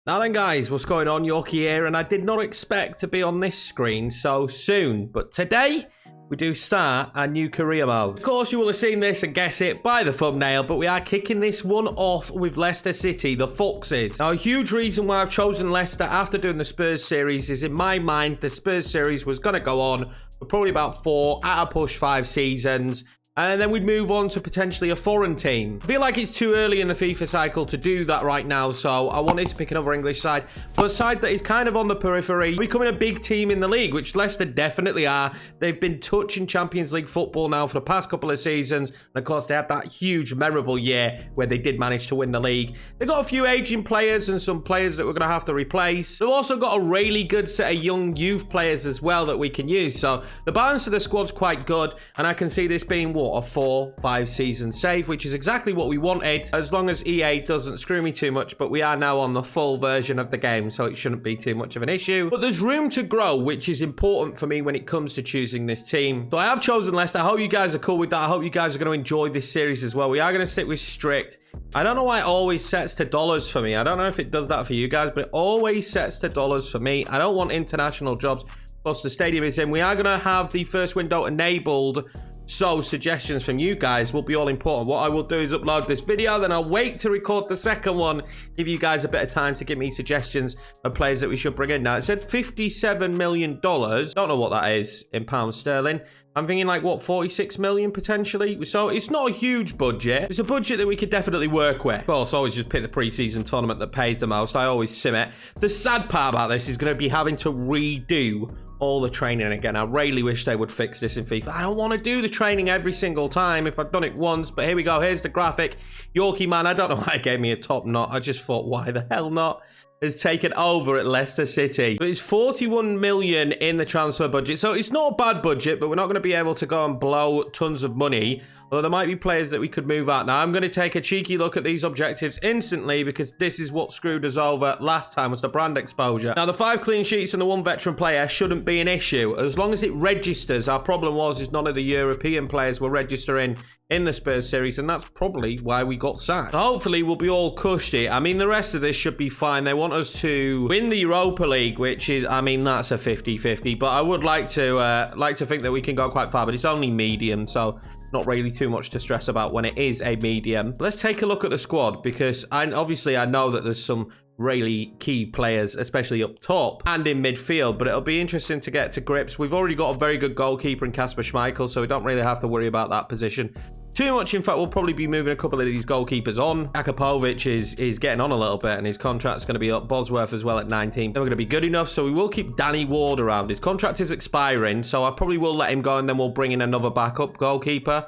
Now then guys, what's going on? Yorkie here, and I did not expect to be on this screen so soon, but today we do start our new career mode. Of course, you will have seen this and guess it by the thumbnail, but we are kicking this one off with Leicester City, the Foxes. Now, a huge reason why I've chosen Leicester after doing the Spurs series is, in my mind, the Spurs series was going to go on for probably about 4, at a push 5 seasons. And then we'd move on to potentially a foreign team. I feel like it's too early in the FIFA cycle to do that right now, so I wanted to pick another English side, but a side that is kind of on the periphery, becoming a big team in the league, which Leicester definitely are. They've been touching Champions League football now for the past couple of seasons, and of course they had that huge, memorable year where they did manage to win the league. They've got a few aging players and some players that we're going to have to replace. They've also got a really good set of young youth players as well that we can use, so the balance of the squad's quite good, and I can see this being what, a 4-5 season save, which is exactly what we wanted, as long as EA doesn't screw me too much. But we are now on the full version of the game, so it shouldn't be too much of an issue. But there's room to grow, which is important for me when it comes to choosing this team. So I have chosen Leicester. I hope you guys are cool with that. I hope you guys are going to enjoy this series as well. We are going to stick with strict. I don't know why it always sets to dollars for me. I don't know if it does that for you guys, but it always sets to dollars for me. I don't want international jobs. Plus the stadium is in. We are going to have the first window enabled, so suggestions from you guys will be all important. What I will do is upload this video, then I'll wait to record the second one, give you guys a bit of time to give me suggestions of players that we should bring in. Now, it said $57 million. Don't know what that is in pounds sterling. I'm thinking like, what, 46 million potentially? So it's not a huge budget. It's a budget that we could definitely work with. Of course, always just pick the preseason tournament that pays the most. I always sim it. The sad part about this is going to be having to redo all the training again. I really wish they would fix this in FIFA. I don't want to do the training every single time if I've done it once, but here we go. Here's the graphic. Yorkiemann, I don't know why it gave me a top knot. I just thought, why the hell not? Has taken over at Leicester City. But it's 41 million in the transfer budget, so it's not a bad budget, but we're not going to be able to go and blow tons of money, although there might be players that we could move out. Now, I'm going to take a cheeky look at these objectives instantly, because this is what screwed us over last time, was the brand exposure. Now, the 5 clean sheets and the 1 veteran player shouldn't be an issue, as long as it registers. Our problem is none of the European players were registering in the Spurs series, and that's probably why we got sacked. So hopefully we'll be all cushy. I mean, the rest of this should be fine. They want us to win the Europa League, which is, I mean, that's a 50-50, but I would like to think that we can go quite far, but it's only medium, so not really too much to stress about when it is a medium. Let's take a look at the squad, because obviously I know that there's some really key players, especially up top and in midfield, but it'll be interesting to get to grips. We've already got a very good goalkeeper in Kasper Schmeichel, so we don't really have to worry about that position too much. In fact, we'll probably be moving a couple of these goalkeepers on. Akapovic is getting on a little bit, and his contract's going to be up. Bosworth as well at 19. Then we're going to be good enough, so we will keep Danny Ward around. His contract is expiring, so I probably will let him go, and then we'll bring in another backup goalkeeper.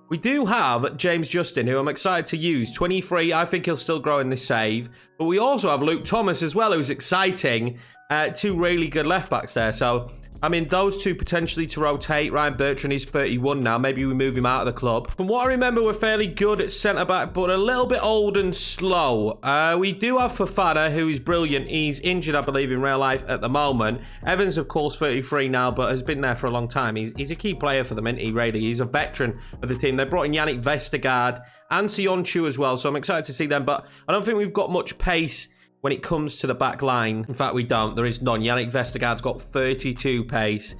We do have James Justin, who I'm excited to use. 23, I think he'll still grow in this save. But we also have Luke Thomas as well, who's exciting. 2 really good left-backs there. So, I mean, those 2 potentially to rotate. Ryan Bertrand is 31 now. Maybe we move him out of the club. From what I remember, we're fairly good at centre-back, but a little bit old and slow. We do have Fofana, who is brilliant. He's injured, I believe, in real life at the moment. Evans, of course, 33 now, but has been there for a long time. He's a key player for them, isn't he, really? He's a veteran of the team. They brought in Yannick Vestergaard and Sionchu as well, so I'm excited to see them, but I don't think we've got much pace when it comes to the back line. In fact, we don't. There is none. Yannick Vestergaard's got 32 pace.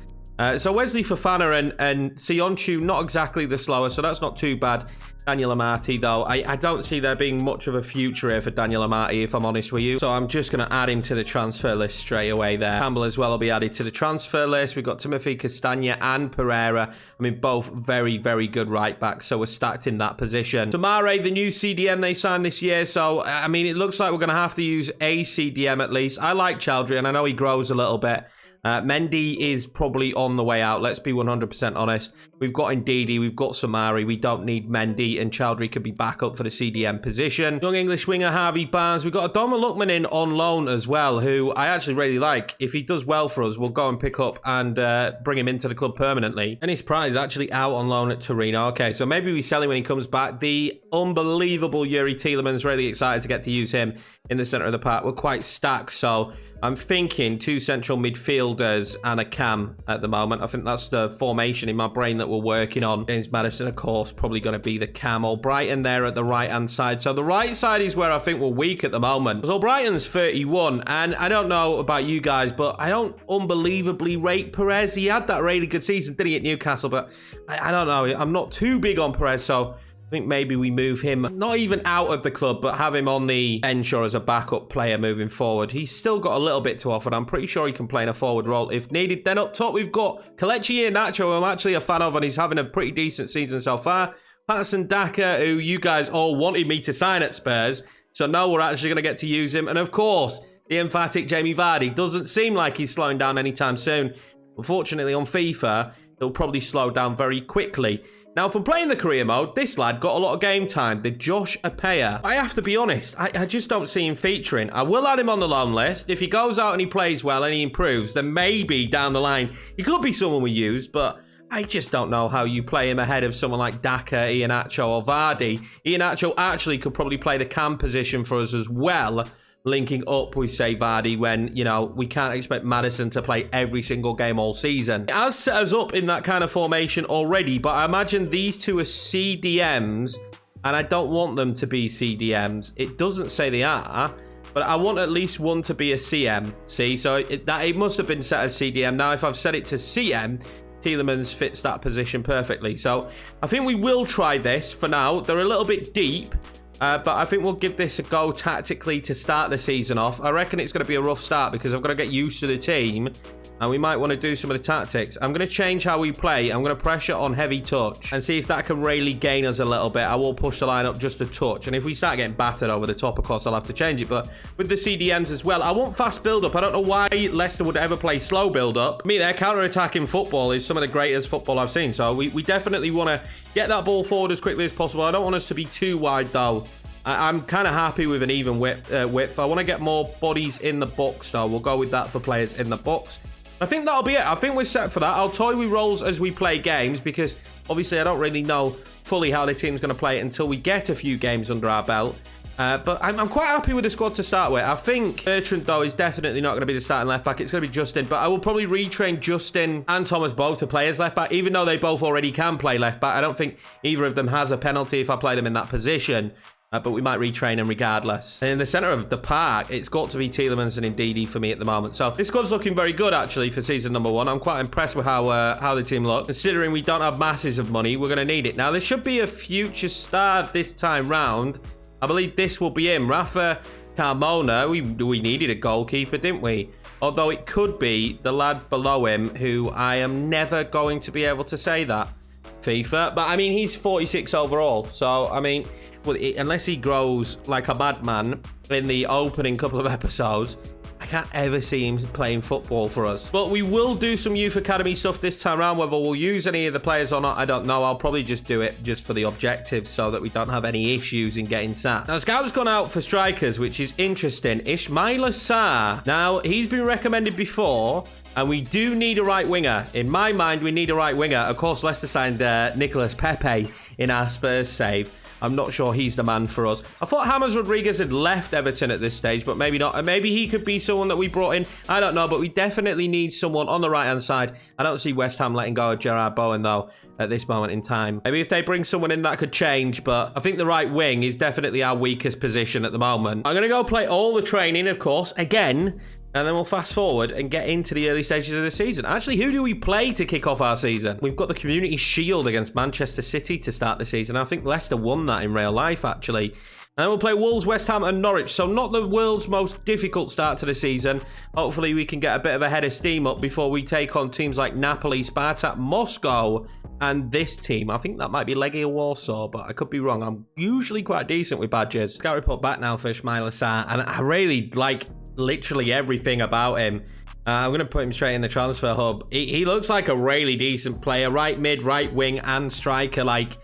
So Wesley Fofana and Sionchu, not exactly the slowest, so that's not too bad. Daniel Amati, though, I don't see there being much of a future here for Daniel Amati, if I'm honest with you. So I'm just going to add him to the transfer list straight away there. Campbell as well will be added to the transfer list. We've got Timothy Castagna and Pereira. I mean, both very, very good right backs, so we're stacked in that position. Tamare, the new CDM they signed this year, so, I mean, it looks like we're going to have to use a CDM at least. I like Chowdhury, and I know he grows a little bit. Mendy is probably on the way out. Let's be 100% honest. We've got Ndidi, we've got Samari. We don't need Mendy, and Chowdhury could be back up for the CDM position. Young English winger Harvey Barnes. We've got Adama Lookman in on loan as well, who I actually really like. If he does well for us, we'll go and pick up and bring him into the club permanently. And his prize is actually out on loan at Torino. Okay, so maybe we sell him when he comes back. The unbelievable Yuri Tielemans, really excited to get to use him in the centre of the park. We're quite stacked, so I'm thinking 2 central midfielders and a cam at the moment. I think that's the formation in my brain that we're working on. James Maddison, of course, probably going to be the cam. Albrighton there at the right-hand side. So the right side is where I think we're weak at the moment. Because Albrighton's 31, and I don't know about you guys, but I don't unbelievably rate Perez. He had that really good season, didn't he, at Newcastle? But I don't know. I'm not too big on Perez, so I think maybe we move him, not even out of the club, but have him on the bench or as a backup player moving forward. He's still got a little bit to offer, and I'm pretty sure he can play in a forward role if needed. Then up top, we've got Kelechi Iheanacho, who I'm actually a fan of, and he's having a pretty decent season so far. Patterson Daka, who you guys all wanted me to sign at Spurs, so now we're actually going to get to use him. And of course, the emphatic Jamie Vardy. Doesn't seem like he's slowing down anytime soon. Unfortunately, on FIFA, he'll probably slow down very quickly. Now, from playing the career mode, this lad got a lot of game time, the Josh Apea. I have to be honest, I just don't see him featuring. I will add him on the loan list. If he goes out and he plays well and he improves, then maybe down the line, he could be someone we use, but I just don't know how you play him ahead of someone like Daka, Iheanacho, or Vardy. Iheanacho actually could probably play the cam position for us as well, linking up with, say, Vardy when, you know, we can't expect Maddison to play every single game all season. It has set us up in that kind of formation already, but I imagine these two are CDMs, and I don't want them to be CDMs. It doesn't say they are, but I want at least one to be a CM. See, so it must have been set as CDM. Now, if I've set it to CM, Tielemans fits that position perfectly. So I think we will try this for now. They're a little bit deep, but I think we'll give this a go tactically to start the season off. I reckon it's going to be a rough start because I've got to get used to the team, and we might want to do some of the tactics. I'm going to change how we play. I'm going to pressure on heavy touch and see if that can really gain us a little bit. I will push the line up just a touch, and if we start getting battered over the top, of course, I'll have to change it. But with the CDMs as well, I want fast build-up. I don't know why Leicester would ever play slow build-up. I mean, their counter-attacking football is some of the greatest football I've seen, so we definitely want to get that ball forward as quickly as possible. I don't want us to be too wide, though. I'm kind of happy with an even width. I want to get more bodies in the box, though. We'll go with that for players in the box. I think that'll be it. I think we're set for that. I'll toy with roles as we play games because obviously I don't really know fully how the team's going to play it until we get a few games under our belt. But I'm quite happy with the squad to start with. I think Bertrand, though, is definitely not going to be the starting left back. It's going to be Justin, but I will probably retrain Justin and Thomas both to play as left back, even though they both already can play left back. I don't think either of them has a penalty if I play them in that position. But we might retrain him regardless. In the centre of the park, it's got to be Tielemans and Ndidi for me at the moment. So this squad's looking very good, actually, for season number 1. I'm quite impressed with how the team looks. Considering we don't have masses of money, we're going to need it. Now, there should be a future star this time round. I believe this will be him. Rafa Carmona. We needed a goalkeeper, didn't we? Although it could be the lad below him, who I am never going to be able to say that. FIFA. But, I mean, he's 46 overall. So, I mean, well, unless he grows like a madman in the opening couple of episodes, I can't ever see him playing football for us. But we will do some youth academy stuff this time around. Whether we'll use any of the players or not, I don't know. I'll probably just do it just for the objective so that we don't have any issues in getting sat. Now, Scout's gone out for strikers, which is interesting. Ismaila Sarr. Now, he's been recommended before, and we do need a right winger. In my mind, we need a right winger. Of course, Leicester signed Nicolas Pepe in our Spurs save. I'm not sure he's the man for us. I thought James Rodriguez had left Everton at this stage, but maybe not. And maybe he could be someone that we brought in. I don't know, but we definitely need someone on the right-hand side. I don't see West Ham letting go of Gerard Bowen, though, at this moment in time. Maybe if they bring someone in, that could change, but I think the right wing is definitely our weakest position at the moment. I'm going to go play all the training, of course, again, and then we'll fast forward and get into the early stages of the season. Actually, who do we play to kick off our season? We've got the Community Shield against Manchester City to start the season. I think Leicester won that in real life, actually. And we'll play Wolves, West Ham and Norwich. So not the world's most difficult start to the season. Hopefully we can get a bit of a head of steam up before we take on teams like Napoli, Spartak, Moscow, and this team. I think that might be Legia Warsaw, but I could be wrong. I'm usually quite decent with badges. Scout report back now for Ismaila Sarr, and I really like literally everything about him. I'm going to put him straight in the transfer hub. He looks like a really decent player. Right mid, right wing, and striker. Like,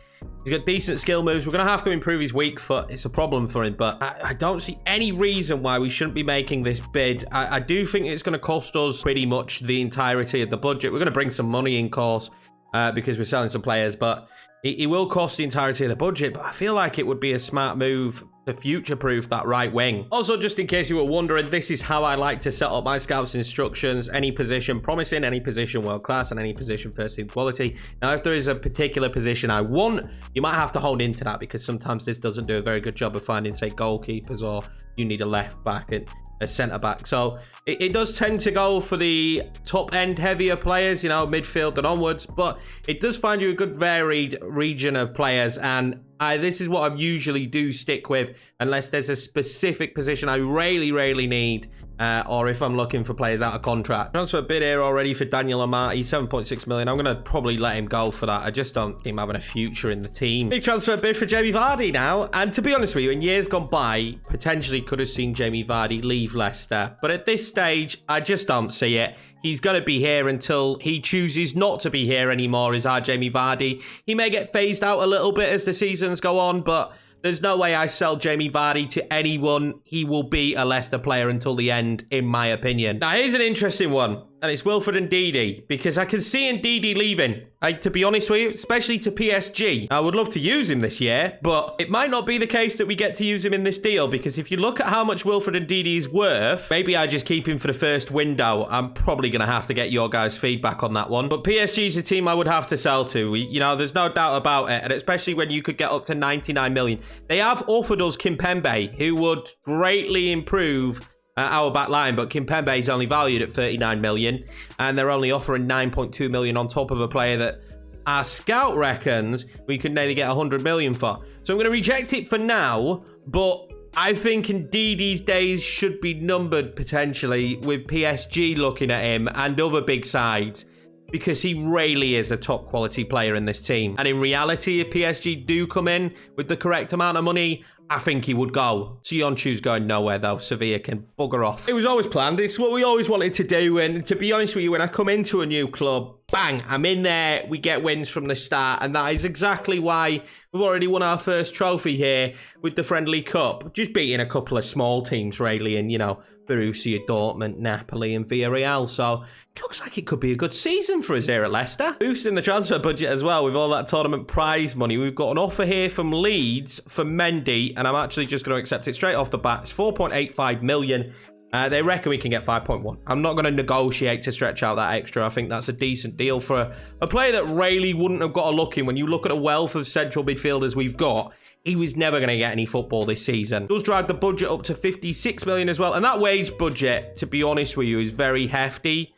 he's got decent skill moves. We're going to have to improve his weak foot. It's a problem for him, but I don't see any reason why we shouldn't be making this bid. I do think it's going to cost us pretty much the entirety of the budget. We're going to bring some money in, course. because we're selling some players, but it will cost the entirety of the budget. But I feel like it would be a smart move to future-proof that right wing. Also, just in case you were wondering, this is how I like to set up my scouts instructions. Any position promising, any position world-class, and any position first-team quality. Now, if there is a particular position I want, you might have to hold into that, because sometimes this doesn't do a very good job of finding, say, goalkeepers, or you need a left back and a centre back. So it does tend to go for the top end heavier players, you know, midfield and onwards, but it does find you a good varied region of players, and this is what I usually do stick with unless there's a specific position I really need, or if I'm looking for players out of contract. Transfer bid here already for Daniel Amati, 7.6 million. I'm going to probably let him go for that. I just don't see him having a future in the team. Big transfer bid for Jamie Vardy now, and to be honest with you, in years gone by, potentially could have seen Jamie Vardy leave Leicester, but at this stage, I just don't see it. He's going to be here until he chooses not to be here anymore, is our Jamie Vardy. He may get phased out a little bit as the seasons go on, but there's no way I sell Jamie Vardy to anyone. He will be a Leicester player until the end, in my opinion. Now, here's an interesting one, and it's Wilfred Ndidi, because I can see Ndidi leaving. To be honest with you, especially to PSG. I would love to use him this year, but it might not be the case that we get to use him in this deal, because if you look at how much Wilfred Ndidi is worth, maybe I just keep him for the first window. I'm probably going to have to get your guys' feedback on that one, but PSG is a team I would have to sell to. You know, there's no doubt about it, and especially when you could get up to 99 million. They have offered us Kimpembe, who would greatly improve our back line, but Kimpembe is only valued at 39 million, and they're only offering 9.2 million on top of a player that our scout reckons we could nearly get 100 million for. So I'm going to reject it for now, but I think Ndidi's days should be numbered potentially with PSG looking at him and other big sides, because he really is a top quality player in this team. And in reality, if PSG do come in with the correct amount of money, I think he would go. Sionchu's going nowhere, though. Sevilla can bugger off. It was always planned. It's what we always wanted to do. And to be honest with you, when I come into a new club, bang, I'm in there. We get wins from the start. And that is exactly why we've already won our first trophy here with the Friendly Cup. Just beating a couple of small teams, really. And, you know, Borussia Dortmund, Napoli and Villarreal. So it looks like it could be a good season for us here at Leicester. Boosting the transfer budget as well with all that tournament prize money. We've got an offer here from Leeds for Mendy, and I'm actually just going to accept it straight off the bat. It's 4.85 million. They reckon we can get 5.1. I'm not going to negotiate to stretch out that extra. I think that's a decent deal for a player that really wouldn't have got a look in. When you look at a wealth of central midfielders we've got, he was never going to get any football this season. It does drag the budget up to 56 million as well. And that wage budget, to be honest with you, is very hefty.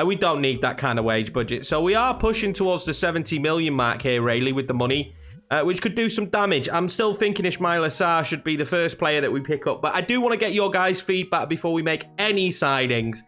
We don't need that kind of wage budget. So we are pushing towards the 70 million mark here, really, with the money, which could do some damage. I'm still thinking Ismail Assar should be the first player that we pick up. But I do want to get your guys' feedback before we make any signings.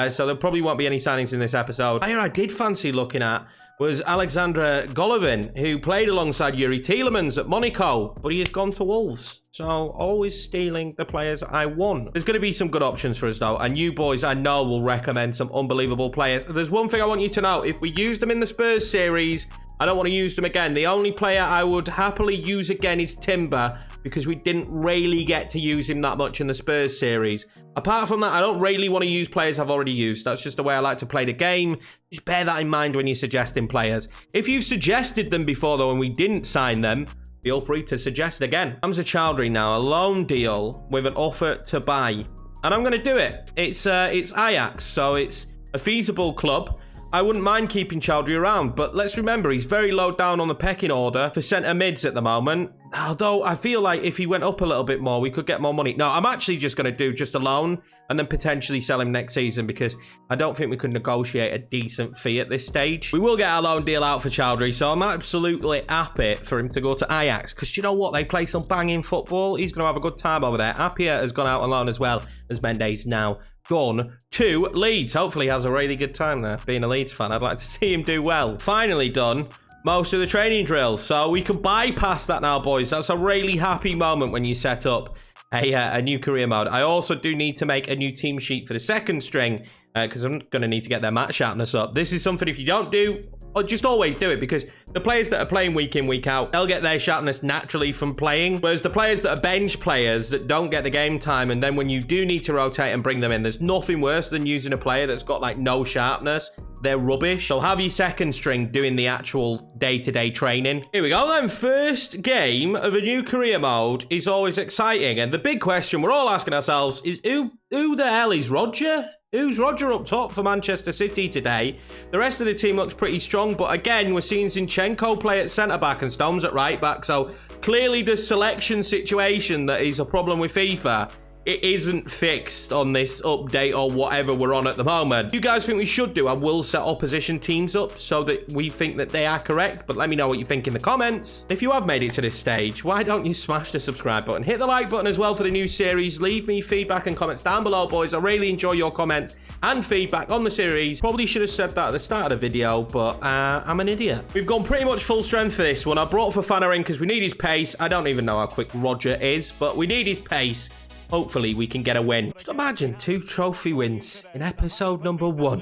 So there probably won't be any signings in this episode. Player I did fancy looking at was Alexander Golovin, who played alongside Yuri Tielemans at Monaco, but he has gone to Wolves. So always stealing the players I want. There's going to be some good options for us, though, and you boys, I know, will recommend some unbelievable players. There's one thing I want you to know. If we use them in the Spurs series, I don't want to use them again. The only player I would happily use again is Timber, because we didn't really get to use him that much in the Spurs series. Apart from that, I don't really want to use players I've already used. That's just the way I like to play the game. Just bear that in mind when you're suggesting players. If you've suggested them before, though, and we didn't sign them, feel free to suggest again. Hamza Chowdhury now, a loan deal with an offer to buy. And I'm going to do it. It's Ajax, so it's a feasible club. I wouldn't mind keeping Chowdhury around, but let's remember he's very low down on the pecking order for centre mids at the moment. Although I feel like if he went up a little bit more, we could get more money. No, I'm actually just going to do just a loan and then potentially sell him next season, because I don't think we could negotiate a decent fee at this stage. We will get our loan deal out for Chowdhury, so I'm absolutely happy for him to go to Ajax, because you know what? They play some banging football. He's going to have a good time over there. Appiah has gone out on loan as well, as Mendes now gone to Leeds. Hopefully he has a really good time there. Being a Leeds fan, I'd like to see him do well. Finally done most of the training drills, so we can bypass that now, boys. That's a really happy moment when you set up a new career mode. I also do need to make a new team sheet for the second string, because I'm going to need to get their match sharpness up. This is something, if you don't do, or just always do it, because the players that are playing week in, week out, they'll get their sharpness naturally from playing, whereas the players that are bench players that don't get the game time, and then when you do need to rotate and bring them in, there's nothing worse than using a player that's got like no sharpness. they're rubbish. So have your second string doing the actual day-to-day training. Here we go then. First game of a new career mode is always exciting. And the big question we're all asking ourselves is who the hell is Roger? Who's Roger up top for Manchester City today? The rest of the team looks pretty strong, but again, we're seeing Zinchenko play at centre-back and Stones at right-back, so clearly the selection situation that is a problem with FIFA, it isn't fixed on this update or whatever we're on at the moment. You guys think we should do? I will set opposition teams up so that we think that they are correct, but let me know what you think in the comments. If you have made it to this stage, why don't you smash the subscribe button? Hit the like button as well for the new series. Leave me feedback and comments down below, boys. I really enjoy your comments and feedback on the series. Probably should have said that at the start of the video, but I'm an idiot. We've gone pretty much full strength for this one. I brought Fofana in because we need his pace. I don't even know how quick Roger is, but we need his pace. Hopefully, we can get a win. Just imagine 2 trophy wins in episode number 1.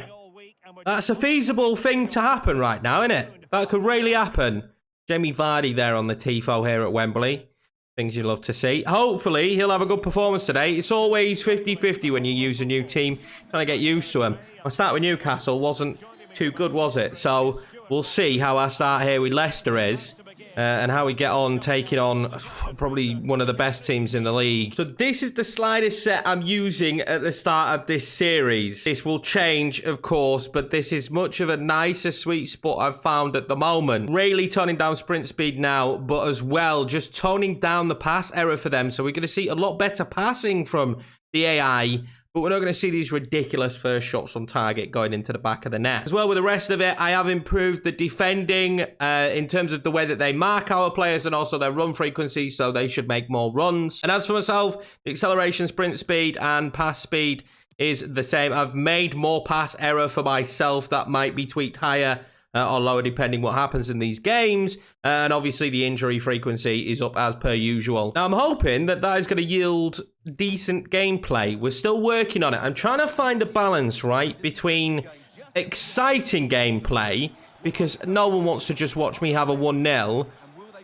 That's a feasible thing to happen right now, isn't it? That could really happen. Jamie Vardy there on the tifo here at Wembley. Things you'd love to see. Hopefully, he'll have a good performance today. It's always 50-50 when you use a new team. Trying to get used to them. My start with Newcastle wasn't too good, was it? So, we'll see how our start here with Leicester is. And how we get on taking on probably one of the best teams in the league. So this is the slider set I'm using at the start of this series. This will change, of course, but this is much of a nicer sweet spot I've found at the moment. Really toning down sprint speed now, but as well, just toning down the pass error for them. So we're going to see a lot better passing from the AI. But we're not going to see these ridiculous first shots on target going into the back of the net. As well with the rest of it, I have improved the defending in terms of the way that they mark our players and also their run frequency, so they should make more runs. And as for myself, the acceleration, sprint speed, and pass speed is the same. I've made more pass error for myself. That might be tweaked higher or lower depending what happens in these games. And obviously the injury frequency is up as per usual. Now I'm hoping that that is going to yield decent gameplay. We're still working on it. I'm trying to find a balance, right, between exciting gameplay, because no one wants to just watch me have a 1-0,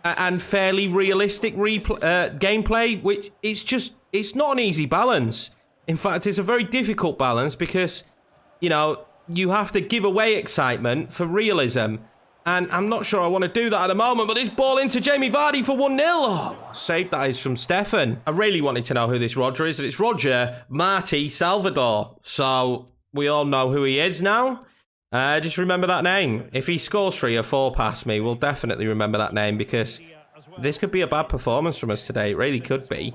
and fairly realistic gameplay, which it's not an easy balance. In fact, it's a very difficult balance because, you know, you have to give away excitement for realism. And I'm not sure I want to do that at the moment, but this ball into Jamie Vardy for 1-0. Oh, save that is from Stefan. I really wanted to know who this Roger is. It's Roger Marti Salvador. So we all know who he is now. Just remember that name. If he scores 3 or 4 past me, we'll definitely remember that name, because this could be a bad performance from us today. It really could be.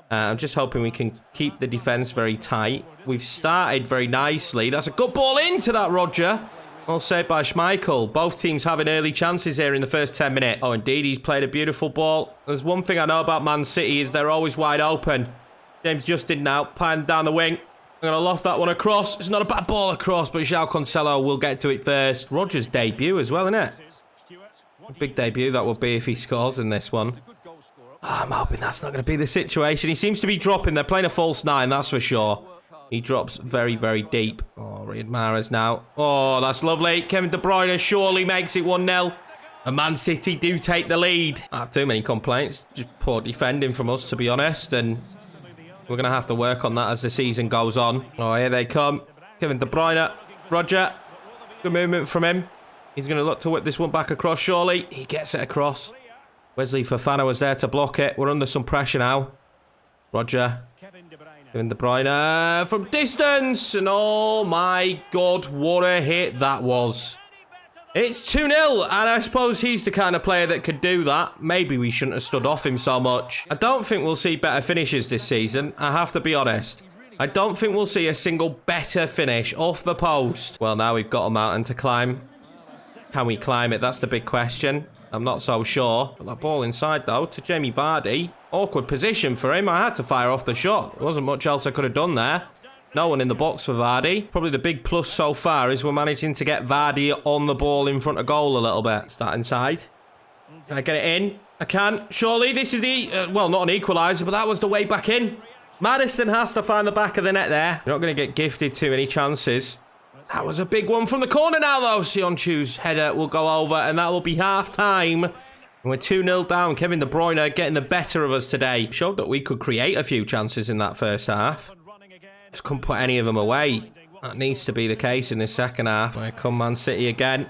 I'm just hoping we can keep the defense very tight. We've started very nicely. That's a good ball into that Roger. Well saved by Schmeichel. Both teams having early chances here in the first 10 minutes. Oh, indeed, he's played a beautiful ball. There's one thing I know about Man City is they're always wide open. James Justin now, piling down the wing. I'm going to loft that one across. It's not a bad ball across, but João Cancelo will get to it first. Roger's debut as well, isn't it? A big debut that will be if he scores in this one. Oh, I'm hoping that's not going to be the situation. He seems to be dropping. They're playing a false 9, that's for sure. He drops very, very deep. Oh, Riyad Mahrez now. Oh, that's lovely. Kevin De Bruyne surely makes it 1-0. And Man City do take the lead. I have too many complaints. Just poor defending from us, to be honest. And we're going to have to work on that as the season goes on. Oh, here they come. Kevin De Bruyne. Roger. Good movement from him. He's going to look to whip this one back across, surely. He gets it across. Wesley Fofana was there to block it. We're under some pressure now. Roger. Kevin De Bruyne from distance. And oh my God, what a hit that was. It's 2-0. And I suppose he's the kind of player that could do that. Maybe we shouldn't have stood off him so much. I don't think we'll see better finishes this season. I have to be honest. I don't think we'll see a single better finish off the post. Well, now we've got a mountain to climb. Can we climb it? That's the big question. I'm not so sure. But that ball inside, though, to Jamie Vardy. Awkward position for him. I had to fire off the shot. There wasn't much else I could have done there. No one in the box for Vardy. Probably the big plus so far is we're managing to get Vardy on the ball in front of goal a little bit. Start inside. Can I get it in? I can. Surely this is the... well, not an equaliser, but that was the way back in. Maddison has to find the back of the net there. You're not going to get gifted too many chances. That was a big one from the corner now, though. Sionchu's header will go over, and that will be half-time. And we're 2-0 down. Kevin De Bruyne getting the better of us today. Showed that we could create a few chances in that first half. Just couldn't put any of them away. That needs to be the case in the second half. Here come Man City again.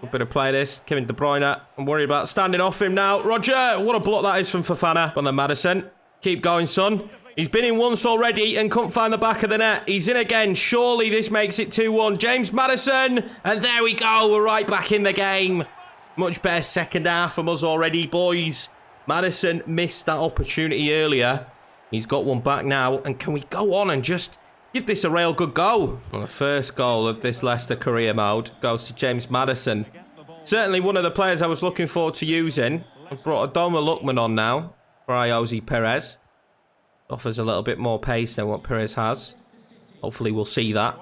A bit of play this. Kevin De Bruyne. I'm worried about standing off him now. Roger, what a block that is from Fofana. On the Maddison. Keep going, son. He's been in once already and couldn't find the back of the net. He's in again. Surely this makes it 2-1. James Maddison. And there we go. We're right back in the game. Much better second half from us already, boys. Maddison missed that opportunity earlier. He's got one back now. And can we go on and just give this a real good go? Well, the first goal of this Leicester career mode goes to James Maddison. Certainly one of the players I was looking forward to using. I've brought Adoma Lookman on now for Ayoze Perez. Offers a little bit more pace than what Perez has. Hopefully we'll see that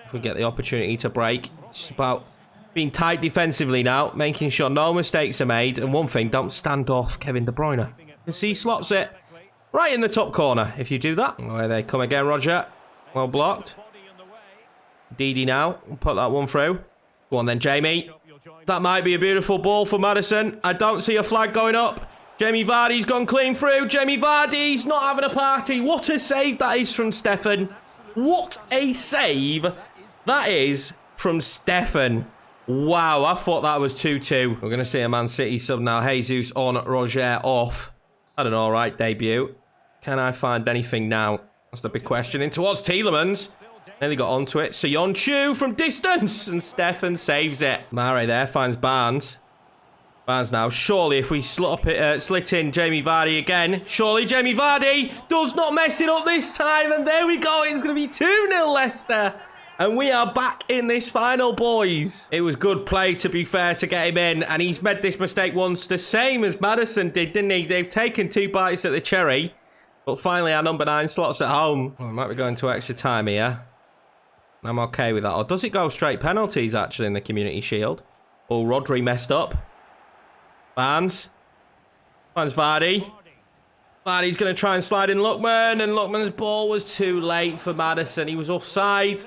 if we get the opportunity to break. It's about being tight defensively now, making sure no mistakes are made. And one thing, don't stand off Kevin De Bruyne. You see, he slots it right in the top corner if you do that. Where they come again, Roger. Well blocked. Didi now. We'll put that one through. Go on then, Jamie. That might be a beautiful ball for Maddison. I don't see a flag going up. Jamie Vardy's gone clean through. Jamie Vardy's not having a party. What a save that is from Stefan. What a save that is from Stefan. Wow, I thought that was 2-2. We're going to see a Man City sub now. Jesus on, Roger off. Had an alright debut. Can I find anything now? That's the big question. In towards Tielemans. Nearly got onto it. Soyuncu from distance. And Stefan saves it. Mare there finds Barnes. Barnes now. Surely if we slit in Jamie Vardy again. Surely Jamie Vardy does not mess it up this time. And there we go. It's going to be 2-0 Leicester. And we are back in this final, boys. It was good play, to be fair, to get him in. And he's made this mistake once, the same as Maddison did, didn't he? They've taken 2 bites at the cherry. But finally, our number 9 slots at home. Well, we might be going to extra time here. I'm okay with that. Or does it go straight penalties, actually, in the Community Shield? Oh, Rodri messed up. Barnes. Finds Vardy. Vardy's going to try and slide in Lookman. And Lookman's ball was too late for Maddison. He was offside.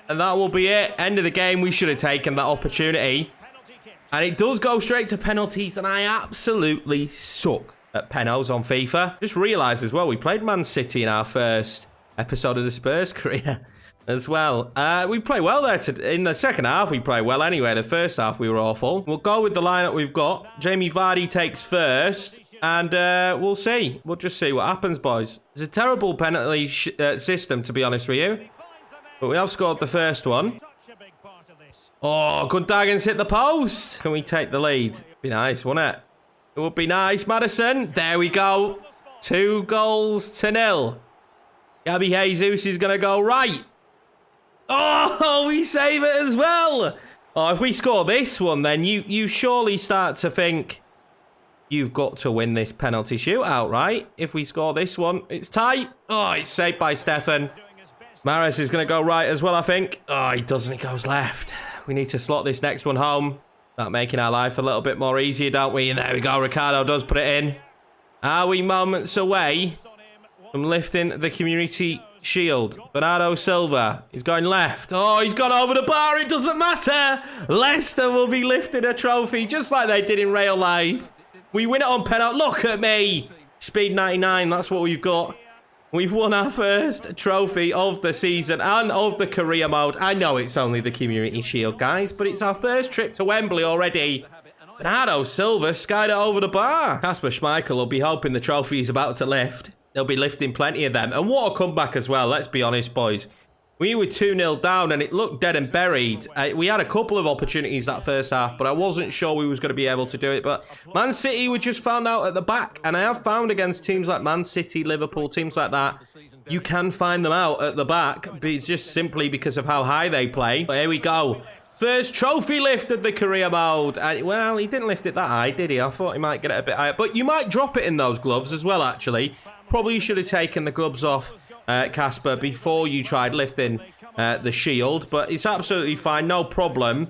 And that will be it. End of the game. We should have taken that opportunity. And it does go straight to penalties. And I absolutely suck at penos on FIFA. Just realised as well, we played Man City in our first episode of the Spurs career as well. We play well there. In the second half, we play well anyway. The first half, we were awful. We'll go with the lineup we've got. Jamie Vardy takes first. And we'll see. We'll just see what happens, boys. It's a terrible penalty system, to be honest with you. But we have scored the first one. Oh, Gundogan's hit the post. Can we take the lead? Be nice, wouldn't it? It would be nice. Maddison. There we go. 2-0. Gabby Jesus is going to go right. Oh, we save it as well. Oh, if we score this one, then you surely start to think you've got to win this penalty shootout, right? If we score this one, it's tight. Oh, it's saved by Stefan. Maris is going to go right as well, I think. Oh, he doesn't. He goes left. We need to slot this next one home. Start making our life a little bit more easier, don't we? And there we go. Ricardo does put it in. Are we moments away from lifting the Community Shield? Bernardo Silva. He's going left. Oh, he's gone over the bar. It doesn't matter. Leicester will be lifting a trophy just like they did in real life. We win it on penalty. Look at me. Speed 99. That's what we've got. We've won our first trophy of the season and of the career mode. I know it's only the Community Shield, guys, but it's our first trip to Wembley already. Bernardo Silva skied it over the bar. Kasper Schmeichel will be hoping the trophy is about to lift. They'll be lifting plenty of them. And what a comeback as well, let's be honest, boys. We were 2-0 down and it looked dead and buried. We had a couple of opportunities that first half, but I wasn't sure we was going to be able to do it. But Man City were just found out at the back. And I have found against teams like Man City, Liverpool, teams like that, you can find them out at the back. But it's just simply because of how high they play. But here we go. First trophy lift of the career mode. And, well, he didn't lift it that high, did he? I thought he might get it a bit higher. But you might drop it in those gloves as well, actually. Probably should have taken the gloves off, Kasper, before you tried lifting the shield. But it's absolutely fine, no problem.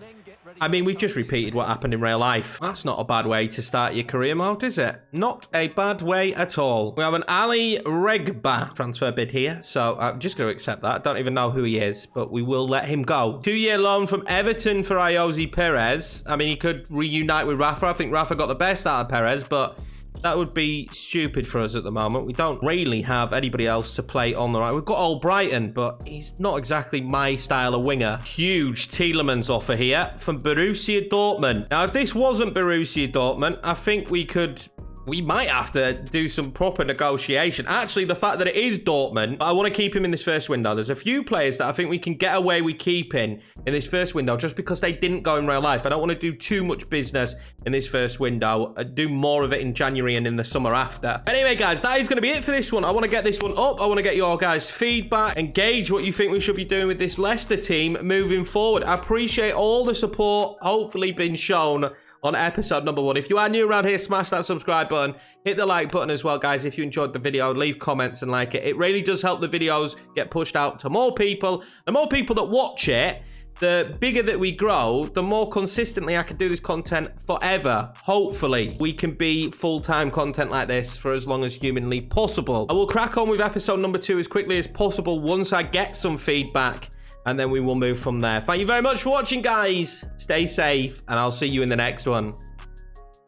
I mean, we've just repeated what happened in real life. That's not a bad way to start your career mode, is it? Not a bad way at all. We have an Ali Regba transfer bid here, so I'm just going to accept that. I don't even know who he is, but we will let him go. 2-year loan from Everton for Ayoze Perez. I mean, he could reunite with Rafa. I think Rafa got the best out of Perez, but That would be stupid for us at the moment. We don't really have anybody else to play on the right. We've got Albrighton, but he's not exactly my style of winger. Huge Tielemans offer here from Borussia Dortmund. Now, if this wasn't Borussia Dortmund, I think we might have to do some proper negotiation. Actually, the fact that it is Dortmund, I want to keep him in this first window. There's a few players that I think we can get away with keeping in this first window just because they didn't go in real life. I don't want to do too much business in this first window. I do more of it in January and in the summer after. Anyway, guys, that is going to be it for this one. I want to get this one up. I want to get your guys' feedback, engage what you think we should be doing with this Leicester team moving forward. I appreciate all the support, hopefully been shown on episode number 1. If you are new around here, smash that subscribe button. Hit the like button as well, guys. If you enjoyed the video, leave comments and like it. It really does help the videos get pushed out to more people. The more people that watch it, the bigger that we grow, the more consistently I can do this content forever. Hopefully, we can be full-time content like this for as long as humanly possible. I will crack on with episode number 2 as quickly as possible once I get some feedback, and then we will move from there. Thank you very much for watching, guys. Stay safe, and I'll see you in the next one.